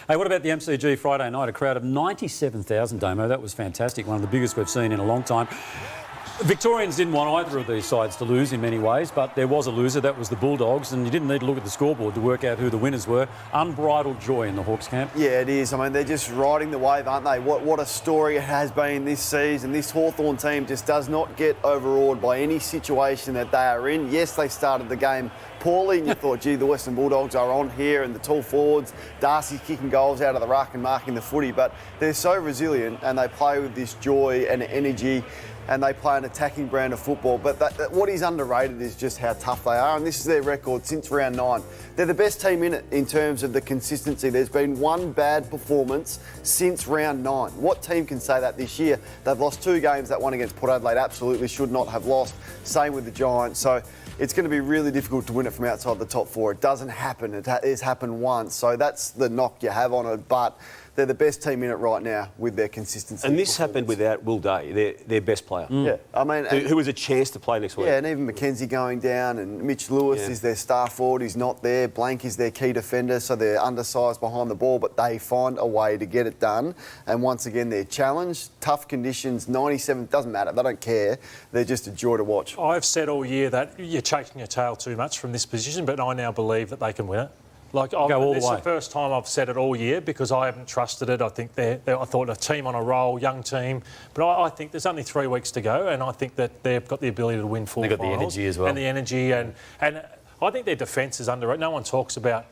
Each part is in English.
Hey, what about the MCG Friday night? A crowd of 97,000, Damo. That was fantastic. One of the biggest we've seen in a long time. Victorians didn't want either of these sides to lose in many ways, but there was a loser. That was the Bulldogs, and you didn't need to look at the scoreboard to work out who the winners were. Unbridled joy in the Hawks camp. Yeah, it is. I mean, they're just riding the wave, aren't they? What a story it has been this season. This Hawthorn team just does not get overawed by any situation that they are in. Yes, they started the game poorly, and you thought, gee, the Western Bulldogs are on here, and the tall forwards, Darcy's kicking goals out of the ruck and marking the footy, but they're so resilient, and they play with this joy and energy, and they play an attacking brand of football. But what is underrated is just how tough they are, and this is their record since round 9. They're the best team in it in terms of the consistency. There's been one bad performance since round 9. What team can say that this year? They've lost 2 games. That one against Port Adelaide absolutely should not have lost. Same with the Giants. So it's going to be really difficult to win it from outside the top 4. It doesn't happen. It has happened once. So that's the knock you have on it. But they're the best team in it right now with their consistency. And this happened without Will Day, their best player. Yeah, I mean, who was a chance to play next week. Yeah, and even Mackenzie going down, and Mitch Lewis is their star forward. He's not there. Blank is their key defender, so they're undersized behind the ball, but they find a way to get it done. And once again, they're challenged, tough conditions. 97 doesn't matter. They don't care. They're just a joy to watch. I've said all year that you're chasing your tail too much from this position, but I now believe that they can win it. Like, it's the first time I've said it all year because I haven't trusted it. I think I thought a team on a roll, young team, but I think there's only 3 weeks to go, and I think that they've got the ability to win 4 finals. They've got the energy as well. And the energy, and I think their defence is underrated. No one talks about.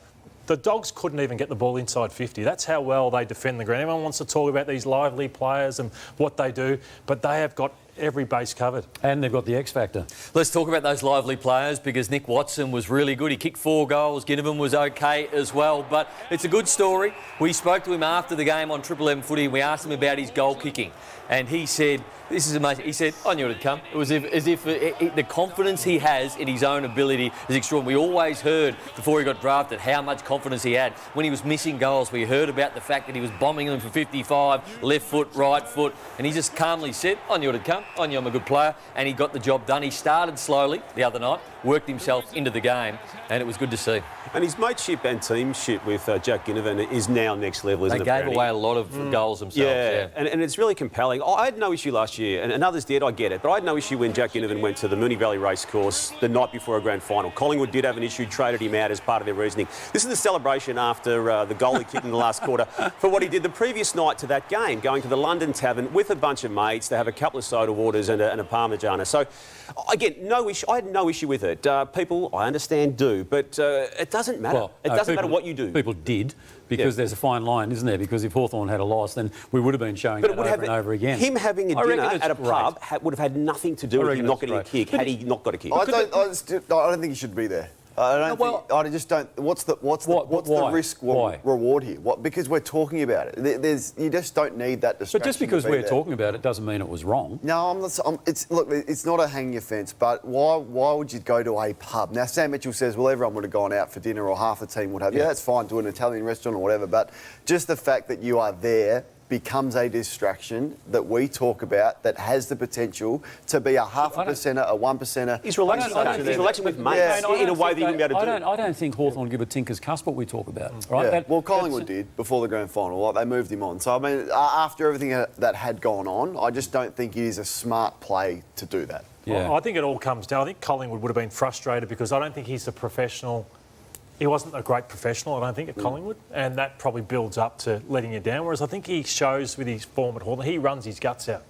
The Dogs couldn't even get the ball inside 50. That's how well they defend the ground. Everyone wants to talk about these lively players and what they do, but they have got every base covered. And they've got the X factor. Let's talk about those lively players because Nick Watson was really good. He kicked 4 goals. Ginnivan was okay as well, but it's a good story. We spoke to him after the game on Triple M Footy and we asked him about his goal kicking. And he said, this is amazing. He said, I knew it'd come. It was as if the confidence he has in his own ability is extraordinary. We always heard before he got drafted how much confidence he had. When he was missing goals, we heard about the fact that he was bombing them for 55, left foot, right foot, and he just calmly said, I knew it'd come. I knew I'm a good player, and he got the job done. He started slowly the other night, worked himself into the game, and it was good to see. And his mateship and teamship with Jack Ginnivan is now next level, isn't it? They gave away a lot of goals themselves. Yeah. And it's really compelling. I had no issue last year, and others did, I get it, but I had no issue when Jack Ginnivan went to the Moonee Valley Racecourse the night before a grand final. Collingwood did have an issue, traded him out as part of their reasoning. This is the celebration after the goal he kicked in the last quarter for what he did the previous night to that game, going to the London Tavern with a bunch of mates. They have a couple of soda waters and a Parmigiana. So, again, no issue. I had no issue with it. People, I understand, do, but it doesn't matter. Well, it doesn't matter what you do. People did, because there's a fine line, isn't there? Because if Hawthorn had a loss, then we would have been showing it over and over again. Him having a dinner at a pub would have had nothing to do with him not getting a kick had he not got a kick. I don't think he should be there. I just don't. What's the risk reward here? Because we're talking about it. You just don't need that distraction. But just because we're talking about it doesn't mean it was wrong. No, it's not a hang your fence. But why would you go to a pub? Now Sam Mitchell says, well, everyone would have gone out for dinner, or half the team would have. Yeah, that's fine to an Italian restaurant or whatever. But just the fact that you are there becomes a distraction that we talk about that has the potential to be a 0.5%, a 1%. He's relaxing with mates in a way that you can be able to do. I don't think Hawthorn give a tinker's cuss what we talk about. Right? Yeah. Well, Collingwood did before the grand final. They moved him on. So, I mean, after everything that had gone on, I just don't think it is a smart play to do that. Yeah. Well, I think it all comes down. I think Collingwood would have been frustrated because I don't think he's a professional. He wasn't a great professional, I don't think, at Collingwood, and that probably builds up to letting you down, whereas I think he shows with his form at Hawthorn, he runs his guts out.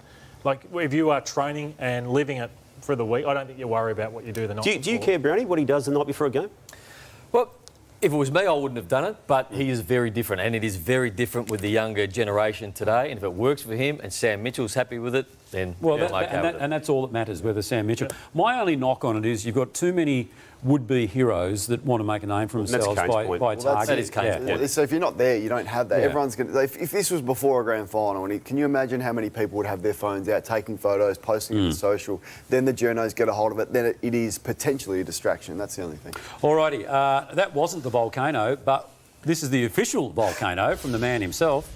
Like, if you are training and living it for the week, I don't think you worry about what you do the night before. Do you care, Brownie, what he does the night before a game? Well, if it was me, I wouldn't have done it, but he is very different, and it is very different with the younger generation today, and if it works for him and Sam Mitchell's happy with it, then and that's all that matters, whether Sam Mitchell... Yeah. My only knock on it is you've got too many would-be heroes that want to make a name for themselves by targeting. That is Kane's point. So if you're not there, you don't have that. Yeah. Everyone's going to... If this was before a grand final, can you imagine how many people would have their phones out, taking photos, posting it to social, then the journos get a hold of it, then it is potentially a distraction. That's the only thing. Alrighty, that wasn't the volcano, but this is the official volcano from the man himself.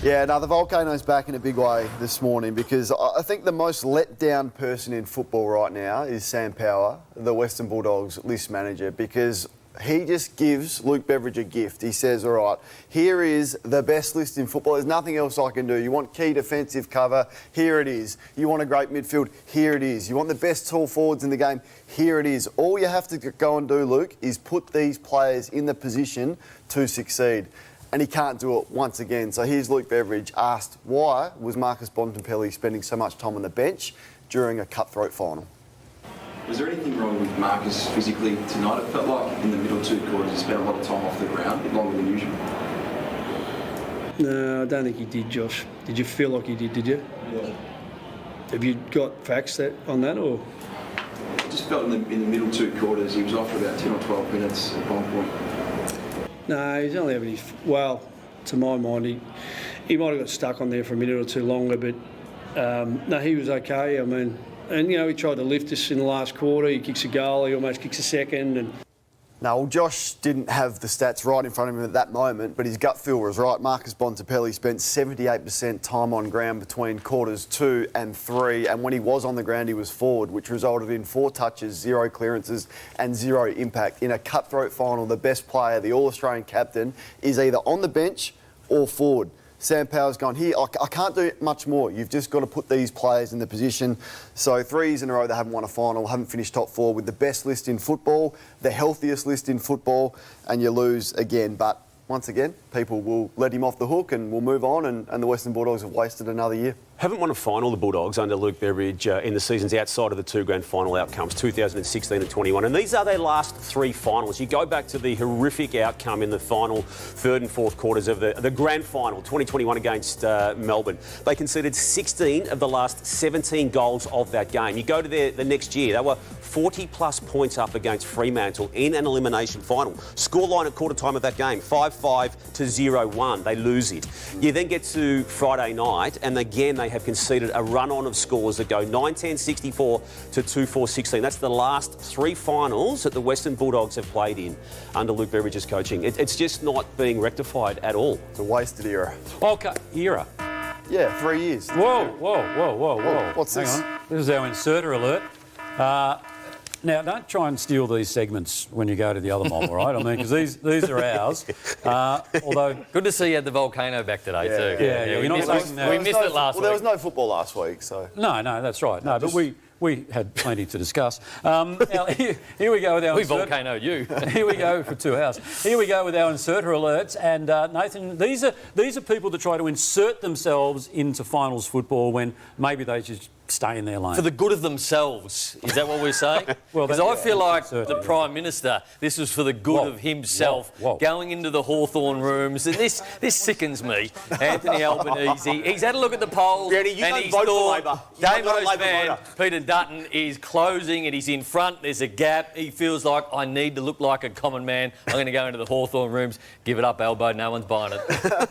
Yeah, the volcano's back in a big way this morning because I think the most let down person in football right now is Sam Power, the Western Bulldogs list manager, because He just gives Luke Beveridge a gift. He says, all right, here is the best list in football. There's nothing else I can do. You want key defensive cover? Here it is. You want a great midfield? Here it is. You want the best tall forwards in the game? Here it is. All you have to go and do, Luke, is put these players in the position to succeed. And he can't do it once again. So here's Luke Beveridge asked why was Marcus Bontempelli spending so much time on the bench during a cutthroat final. Was there anything wrong with Marcus physically tonight? It felt like in the middle two quarters he spent a lot of time off the ground, a bit longer than usual. No, I don't think he did, Josh. Did you feel like he did you? Yeah. Have you got facts on that, or...? I just felt in the middle two quarters he was off for about 10 or 12 minutes at one point. No, he's only having his... Well, to my mind, he might have got stuck on there for a minute or two longer, but no, he was okay. I mean... And, you know, he tried to lift us in the last quarter. He kicks a goal. He almost kicks a second. And No, well, Josh didn't have the stats right in front of him at that moment, but his gut feel was right. Marcus Bontempelli spent 78% time on ground between quarters 2 and 3, and when he was on the ground, he was forward, which resulted in 4 touches, 0 clearances and 0 impact. In a cutthroat final, the best player, the All-Australian captain, is either on the bench or forward. Sam Power's gone, here, I can't do much more. You've just got to put these players in the position. So 3 years in a row they haven't won a final, haven't finished top 4 with the best list in football, the healthiest list in football, and you lose again. But once again, people will let him off the hook and we'll move on, and the Western Bulldogs have wasted another year. Haven't won a final, the Bulldogs, under Luke Beveridge in the seasons outside of the 2 grand final outcomes, 2016 and 21. And these are their last 3 finals. You go back to the horrific outcome in the final 3rd and 4th quarters of the grand final, 2021 against Melbourne. They conceded 16 of the last 17 goals of that game. You go to the next year, they were 40-plus points up against Fremantle in an elimination final. Scoreline at quarter time of that game, 5-5 to 0-1. They lose it. You then get to Friday night, and again they have conceded a run-on of scores that go 9-10-64 to 2-4-16. That's the last 3 finals that the Western Bulldogs have played in under Luke Beveridge's coaching. It's just not being rectified at all. It's a wasted era. Okay, era. Yeah, 3 years. Whoa. What's this? Hang on. This is our inserter alert. Now, don't try and steal these segments when you go to the other mob, all right? I mean, because these are ours. Although... Good to see you had the volcano back today, too. Yeah, we missed it last week. Well, there was no football last week, so... No, that's right. No, but we had plenty to discuss. Now, here we go with our... We volcanoed you. Here we go for 2 hours. Here we go with our inserter alerts. And, Nathan, these are people that try to insert themselves into finals football when maybe they just stay in their lane. For the good of themselves. Is that what we're saying? Well, because I feel like the Prime Minister, this was for the good of himself, going into the Hawthorn rooms. And this sickens me. Anthony Albanese, he's had a look at the polls and he's thought Damo's man, Peter Dutton, is closing and he's in front. There's a gap. He feels like, I need to look like a common man. I'm going to go into the Hawthorn rooms. Give it up, Albo. No one's buying it.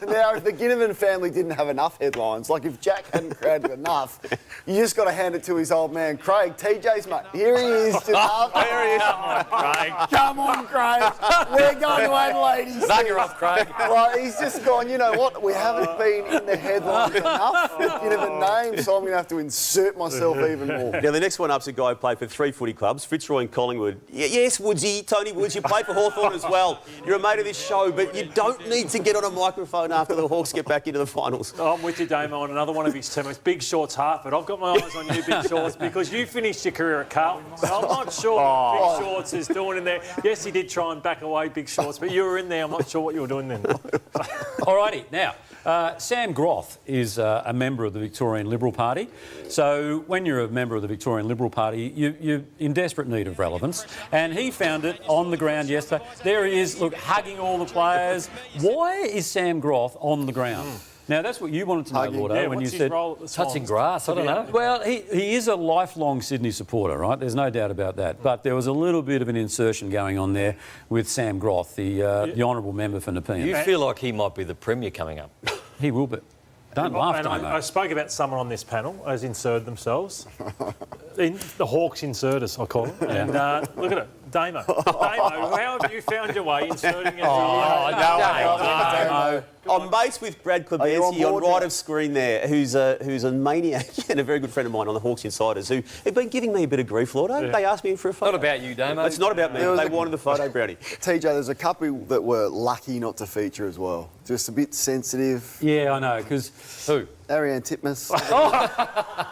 Now, if the Ginnivan family didn't have enough headlines, like if Jack hadn't created enough, you just got to hand it to his old man, Craig. TJ's mate. Here he is. Here he is. Come on, Craig. Come on, Craig. We're going to Adelaide. Bugger off, Craig. Like, he's just gone, you know what? We haven't been in the headlines enough with Ginnivan names, so I'm going to have to insert myself even more. Now, the next one up's a guy who played for 3 footy clubs, Fitzroy and Collingwood. Yes, Woodsy, Tony Woods, you played for Hawthorn as well. You're a mate of this show, but you don't need to get on a microphone after the Hawks get back into the finals. I'm with you, Damo, on another one of his teammates. Big Shorts half, but I've got my eyes on you, Big Shorts, because you finished your career at Carlton. So I'm not sure what Big Shorts is doing in there. Yes, he did try and back away, Big Shorts, but you were in there. I'm not sure what you were doing then. Alrighty, now, Sam Groth is a member of the Victorian Liberal Party. So when you're a member of the Victorian Liberal Party, you're in desperate need of relevance. And he found it on the ground yesterday. There he is, look, hugging all the players. Why is Sam Groth on the ground? Now, that's what you wanted to know, Lordo, when you said touching grass. I don't know. Well, he is a lifelong Sydney supporter, right? There's no doubt about that. But there was a little bit of an insertion going on there with Sam Groth, the honourable member for Nepean. You feel like he might be the Premier coming up. He will be. Don't laugh, Damo. I spoke about someone on this panel as inserted themselves. The Hawks inserters, I call them. And look at it, Damo. Damo, how have you found your way inserting it? I've I'm mates with Brad Klebansi on right of screen there, who's a maniac and a very good friend of mine on the Hawks Insiders, who have been giving me a bit of grief, Lordo. Yeah. They asked me in for a photo. Not about you, Damo. It's not about me. They wanted the photo, Brownie. TJ, there's a couple that were lucky not to feature as well. Just a bit sensitive. Yeah, I know, because who? Ariane Titmus.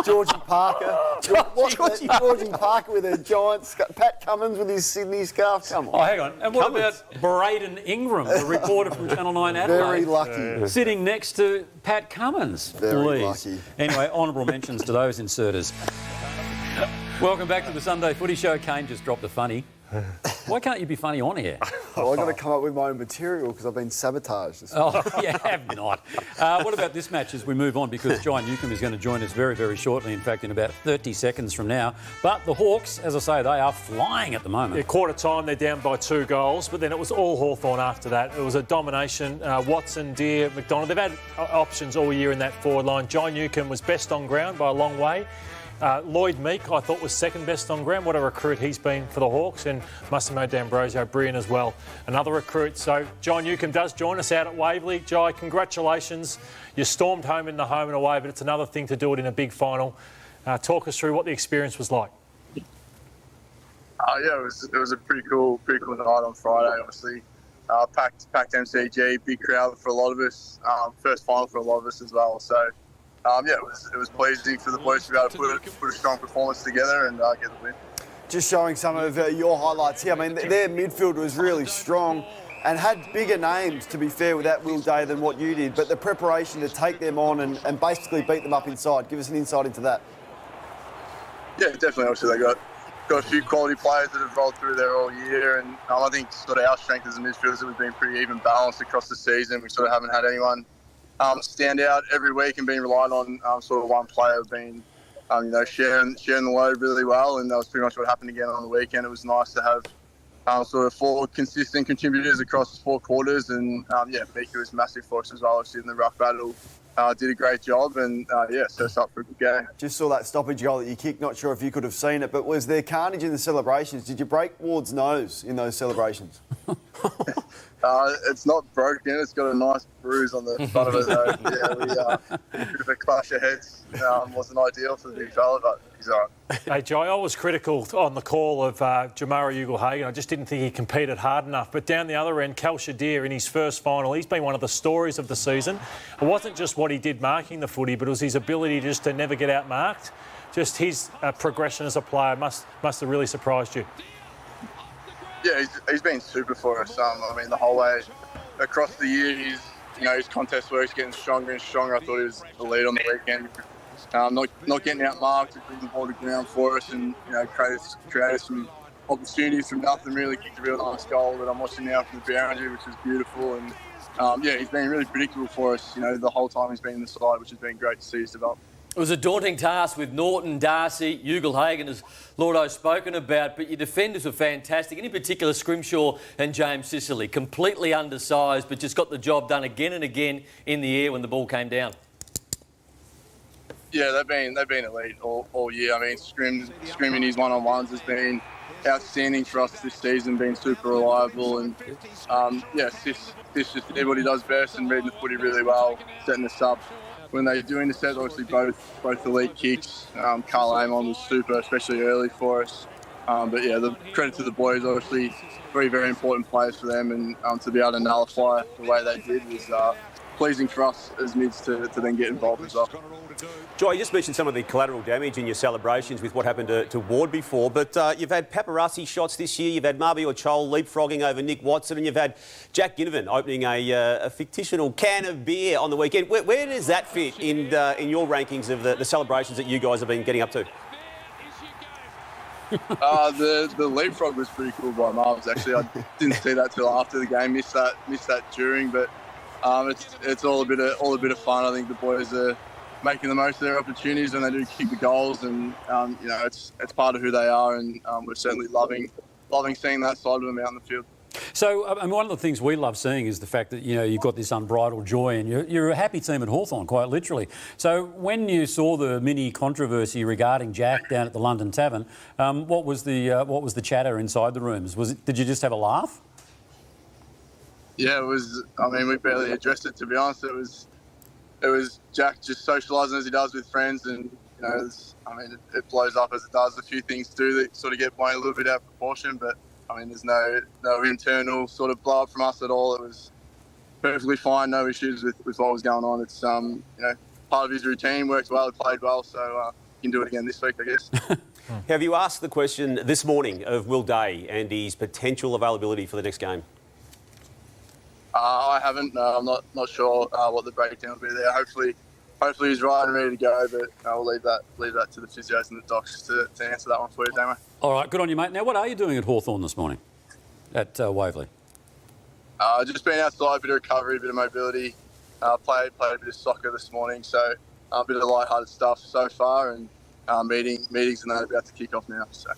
Georgie Parker. Georgie Parker with her giant scarf. Pat Cummins with his Sydney scarf. Come on. Oh, hang on. And what about Braden Ingram, the reporter from Channel 9 Adelaide? Very lucky. Sitting next to Pat Cummins. Very lucky. Anyway, honourable mentions to those inserters. Welcome back to the Sunday Footy Show. Kane just dropped a funny. Why can't you be funny on air? Well, I've got to come up with my own material because I've been sabotaged. Oh, you have not. What about this match as we move on? Because Jai Newcombe is going to join us very, very shortly. In fact, in about 30 seconds from now. But the Hawks, as I say, they are flying at the moment. Yeah, quarter time, they're down by 2 goals, but then it was all Hawthorn after that. It was a domination. Watson, Deere, McDonald, they've had options all year in that forward line. Jai Newcombe was best on ground by a long way. Lloyd Meek, I thought, was second best on ground. What a recruit he's been for the Hawks, and Massimo D'Ambrosio, brilliant as well. Another recruit. So Jai Newcombe does join us out at Waverley. Jai, congratulations. You stormed home in the home and away, but it's another thing to do it in a big final. Talk us through what the experience was like. Yeah, it was a pretty cool night on Friday. Obviously, packed MCG, big crowd for a lot of us. First final for a lot of us as well. So. Yeah, it was pleasing for the boys to be able to put a strong performance together and get the win. Just showing some of your highlights here. I mean, their midfield was really strong and had bigger names, to be fair, with that Will Day than what you did. But the preparation to take them on and basically beat them up inside. Give us an insight into that. Yeah, definitely. Obviously, they got a few quality players that have rolled through there all year. And I think sort of our strength as a midfield is that we've been pretty even balanced across the season. We sort of haven't had anyone stand out every week and being reliant on sort of one player being, sharing the load really well, and that was pretty much what happened again on the weekend. It was nice to have sort of 4 consistent contributors across 4 quarters, and Mika was massive for us as well. Obviously in the ruck battle, did a great job, and set us up for a good game. Just saw that stoppage goal that you kicked. Not sure if you could have seen it, but was there carnage in the celebrations? Did you break Ward's nose in those celebrations? It's not broken. It's got a nice bruise on the front of it, though. A bit of a clash of heads wasn't ideal for the big fella, but he's all right. Hey, Jai, I was critical on the call of Jamara Ugle-Hagan. I just didn't think he competed hard enough. But down the other end, Cal Shadir in his first final, he's been one of the stories of the season. It wasn't just what he did marking the footy, but it was his ability just to never get outmarked. Just his progression as a player must have really surprised you. Yeah, he's been super for us. I mean, the whole way across the year, his contest work's getting stronger and stronger. I thought he was the lead on the weekend. Not getting outmarked, bringing the ball to ground for us, and created some opportunities from nothing. Really kicked a real nice goal that I'm watching now from the boundary, which is beautiful. And he's been really predictable for us. The whole time he's been in the side, which has been great to see us develop. It was a daunting task with Norton, Darcy, Ugle-Hagan, as Lordo's spoken about, but your defenders were fantastic, and in particular Scrimshaw and James Sicily, completely undersized, but just got the job done again and again in the air when the ball came down. Yeah, they've been elite all year. I mean, Scrim in his one-on-ones has been outstanding for us this season, being super reliable, and Sis just did what he does best and reading the footy really well, setting us up. When they do intercept, obviously both elite kicks. Carl Amon was super, especially early for us. The credit to the boys, obviously, very, very important players for them, and to be able to nullify the way they did was pleasing for us as mids to then get involved as well. Jai, you just mentioned some of the collateral damage in your celebrations with what happened to Ward before, but you've had paparazzi shots this year, you've had Marby or Chol leapfrogging over Nick Watson, and you've had Jack Ginnivan opening a fictional can of beer on the weekend. Where does that fit in your rankings of the celebrations that you guys have been getting up to? The leapfrog was pretty cool by Marv's, actually. I didn't see that till after the game, missed that during, but it's all a bit of fun. I think the boys are making the most of their opportunities when they do kick the goals, and it's part of who they are, and we're certainly loving seeing that side of them out in the field. So, one of the things we love seeing is the fact that, you've got this unbridled joy, and you're a happy team at Hawthorn, quite literally. So when you saw the mini controversy regarding Jack down at the London Tavern, what was the chatter inside the rooms? Did you just have a laugh? Yeah, it was. I mean, we barely addressed it, to be honest. It was Jack just socialising as he does with friends, and it blows up as it does. A few things do that sort of get blown a little bit out of proportion, but I mean, there's no internal sort of blow up from us at all. It was perfectly fine, no issues with what was going on. It's part of his routine, works well, played well, so he can do it again this week, I guess. Have you asked the question this morning of Will Day and his potential availability for the next game? I haven't. No, I'm not sure what the breakdown will be there. Hopefully he's right and ready to go, but I'll leave that to the physios and the docs to answer that one for you, Damo. All right, good on you, mate. Now, what are you doing at Hawthorn this morning at Waverley? Just been outside, a bit of recovery, a bit of mobility. Played a bit of soccer this morning, so a bit of light-hearted stuff so far, and meetings and that are about to kick off now. So.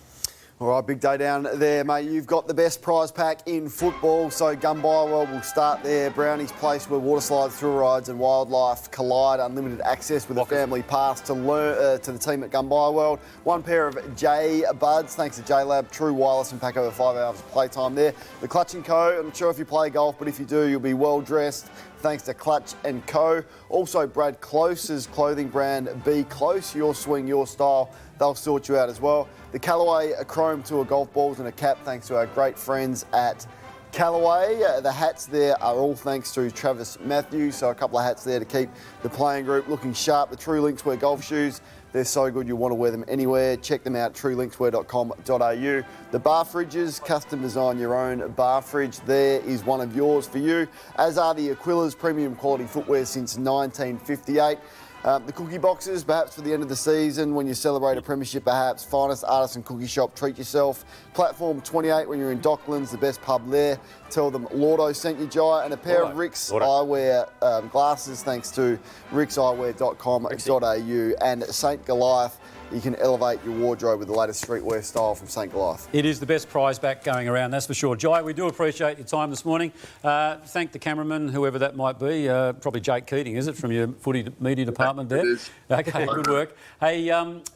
All right, big day down there, mate. You've got the best prize pack in football, so Gumbaya World will start there. Brownie's Place, where water slides, thrill rides and wildlife collide. Unlimited access with a family pass to the team at Gumbaya World. One pair of J Buds, thanks to J Lab. True wireless and pack over 5 hours of playtime there. The Clutch & Co. I'm not sure if you play golf, but if you do, you'll be well dressed. Thanks to Clutch & Co. Also, Brad Close's clothing brand, Be Close. Your swing, your style. They'll sort you out as well. The Callaway Chrome Tour golf balls and a cap, thanks to our great friends at Callaway. The hats there are all thanks to Travis Matthews. So a couple of hats there to keep the playing group looking sharp. The True Linkswear golf shoes, they're so good you'll want to wear them anywhere. Check them out, truelinkswear.com.au. The bar fridges, custom design your own bar fridge. There is one of yours for you, as are the Aquila's premium quality footwear since 1958. The cookie boxes, perhaps for the end of the season, when you celebrate a premiership, perhaps. Finest artisan cookie shop, treat yourself. Platform 28 when you're in Docklands, the best pub there. Tell them Lordo sent you, Jai. And a pair of Rick's eyewear glasses, thanks to rickseyewear.com.au. And St Goliath, you can elevate your wardrobe with the latest streetwear style from St Goliath. It is the best prize back going around, that's for sure. Jai, we do appreciate your time this morning. Thank the cameraman, whoever that might be. Probably Jake Keating, is it, from your footy media department there? It is. Okay, good work. Hey,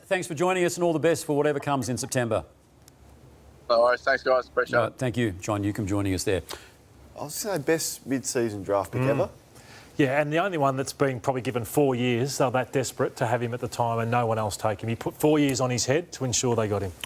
thanks for joining us and all the best for whatever comes in September. No worries. Thanks, guys. Appreciate it. Thank you, Jai Newcombe, joining us there. I was going to say best mid-season draft pick ever. Yeah, and the only one that's been probably given 4 years. They were that desperate to have him at the time and no one else take him. He put 4 years on his head to ensure they got him.